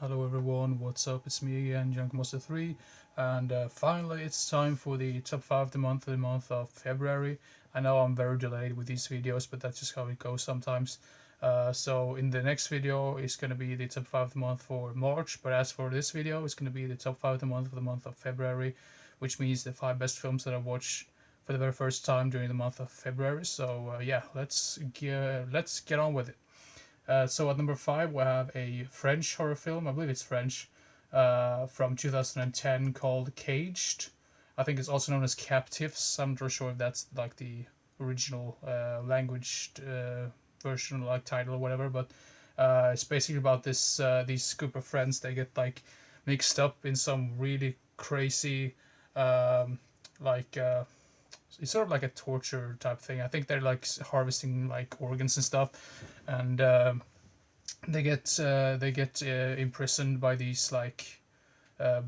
Hello everyone, what's up? It's me again, JunkMonster3, and finally it's time for the top 5 of the month of February. I know I'm very delayed with these videos, but that's just how it goes sometimes. So in the next video, it's going to be the top 5 of the month for March, but as for this video, it's going to be the top 5 of the month of February, which means the 5 best films that I watched for the very first time during the month of February. So yeah, let's get on with it. So at number 5 we have a French horror film. I believe it's French, from 2010 called Caged. I think it's also known as Captives. I'm not sure if that's like the original language version, like title or whatever. But it's basically about these group of friends. They get like mixed up in some really crazy, um, like it's sort of like a torture type thing. I think they're like harvesting like organs and stuff, and they get imprisoned by these like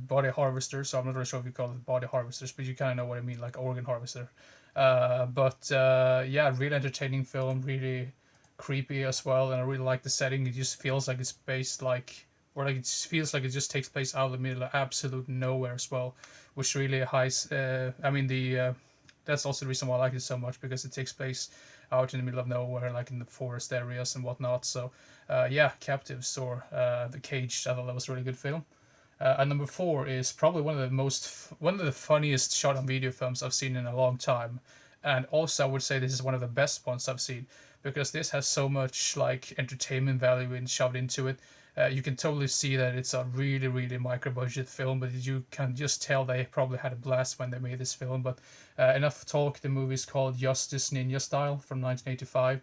body harvesters. So I'm not really sure if you call it body harvesters, but you kind of know what I mean, like organ harvester. But yeah, really entertaining film, really creepy as well, and I really like the setting. It just feels like it's based like, or like it just feels like it just takes place out of the middle of absolute nowhere as well, which really highs. I mean the that's also the reason why I like it so much, because it takes place out in the middle of nowhere, like in the forest areas and whatnot. So yeah, Captives or The Cage. I thought that was a really good film. And number 4 is probably one of the funniest shot on video films I've seen in a long time, and also I would say this is one of the best ones I've seen, because this has so much like entertainment value and shoved into it. You can totally see that it's a really micro budget film, but you can just tell they probably had a blast when they made this film. But enough talk. The movie is called Justice Ninja Style from 1985,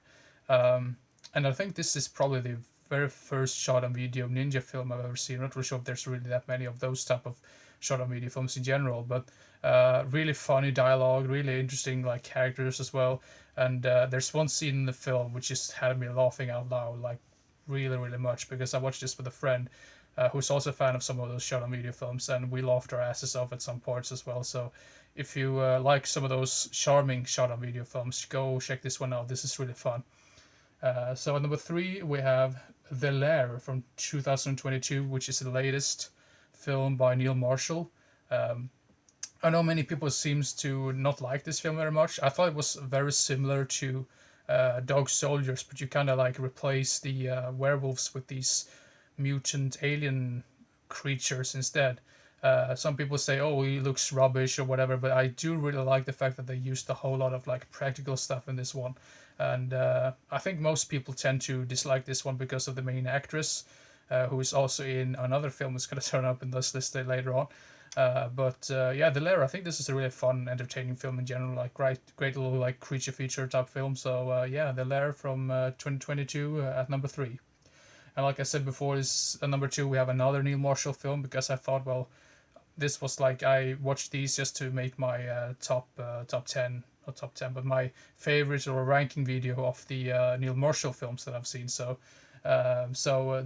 and I think this is probably the very first shot on video ninja film I've ever seen. I'm not really sure if there's really that many of those type of shot on video films in general, but really funny dialogue, really interesting like characters as well. And there's one scene in the film which just had me laughing out loud, like really much, because I watched this with a friend who's also a fan of some of those shot on video films, and we laughed our asses off at some parts as well. So if you like some of those charming shot on video films, go check this one out. This is really fun. So at number 3 we have The Lair from 2022, which is the latest film by Neil Marshall. Um, I know many people seems to not like this film very much. I thought it was very similar to Dog Soldiers, but you kind of like replace the werewolves with these mutant alien creatures instead. Some people say, "Oh, he looks rubbish" or whatever, but I do really like the fact that they used a whole lot of like practical stuff in this one, and I think most people tend to dislike this one because of the main actress, who is also in another film that's going to turn up in this list later on. But yeah, The Lair. I think this is a really fun, entertaining film in general. Like great little like creature feature type film. So yeah, The Lair from 2022 at number 3. And like I said before, is at number 2 we have another Neil Marshall film, because I thought, well, this was like I watched these just to make my top 10, not top 10, but my favorite or ranking video of the Neil Marshall films that I've seen. So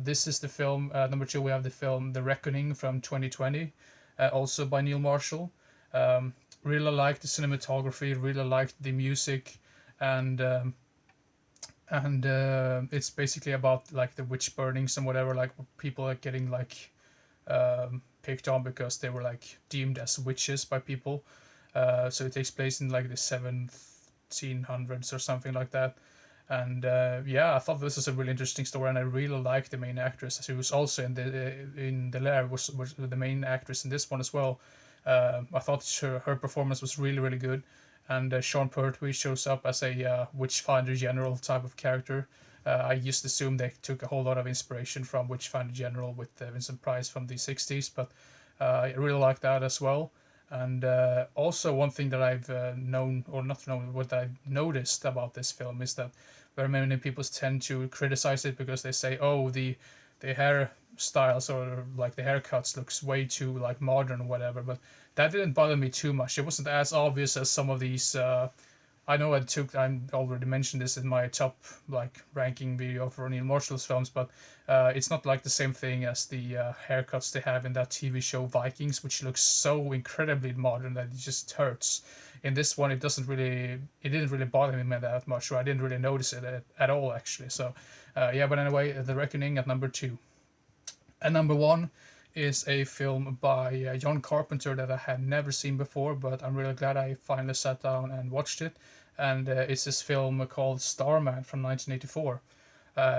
this is the film. Number 2 we have the film The Reckoning from 2020, also by Neil Marshall. Really liked the cinematography, really liked the music, and it's basically about like the witch burnings and whatever. Like people are getting like picked on because they were like deemed as witches by people. So it takes place in like the 1700s or something like that. And yeah, I thought this was a really interesting story, and I really liked the main actress, who was also in the Lair, was the main actress in this one as well. I thought her performance was really good, and Sean Pertwee shows up as a Witchfinder General type of character. I used to assume they took a whole lot of inspiration from Witchfinder General with Vincent Price from the 60s, but I really like that as well. And also, one thing that I've known, or not known, what I've noticed about this film is that very many people tend to criticize it because they say, "Oh, the hairstyles or like the haircuts looks way too like modern or whatever." But that didn't bother me too much. It wasn't as obvious as some of these. I know I already mentioned this in my top like ranking video for Neil Marshall's films, but it's not like the same thing as the haircuts they have in that TV show Vikings, which looks so incredibly modern that it just hurts. In this one, it didn't really bother me that much, or I didn't really notice it at all actually. So yeah, but anyway, The Reckoning at number 2. And number one is a film by John Carpenter that I had never seen before, but I'm really glad I finally sat down and watched it. And it's this film called Starman from 1984.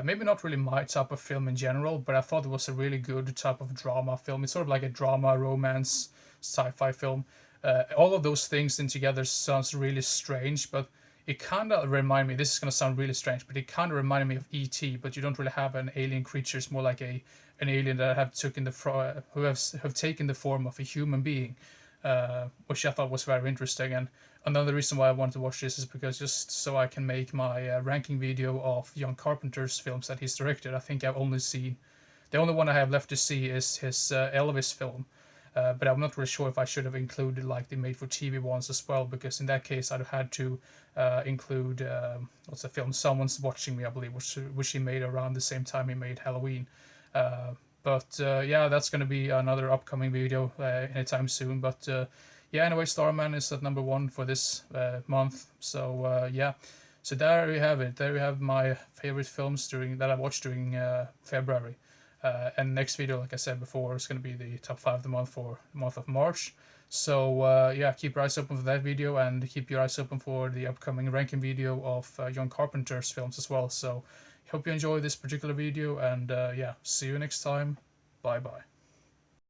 Maybe not really my type of film in general, but I thought it was a really good type of drama film. It's sort of like a drama, romance, sci-fi film. All of those things in together sounds really strange, but it kind of remind me. This is gonna sound really strange, but it kind of reminded me of E.T. But you don't really have an alien creature. It's more like a an alien that have taken have taken the form of a human being, which I thought was very interesting. And another reason why I wanted to watch this is because just so I can make my ranking video of John Carpenter's films that he's directed. I think I've only seen the only one I have left to see is his Elvis film. But I'm not really sure if I should have included like the made-for-TV ones as well, because in that case I'd have had to include what's the film? Someone's Watching Me, I believe, which he made around the same time he made Halloween. Uh, but yeah, that's gonna be another upcoming video anytime soon. But yeah, anyway, Starman is at number one for this month. So yeah, so there you have it. There you have my favorite films during that I watched during February. And next video, like I said before, is going to be the top 5 of the month for the month of March. So yeah, keep your eyes open for that video, and keep your eyes open for the upcoming ranking video of John Carpenter's films as well. So hope you enjoy this particular video, and yeah, see you next time. Bye bye.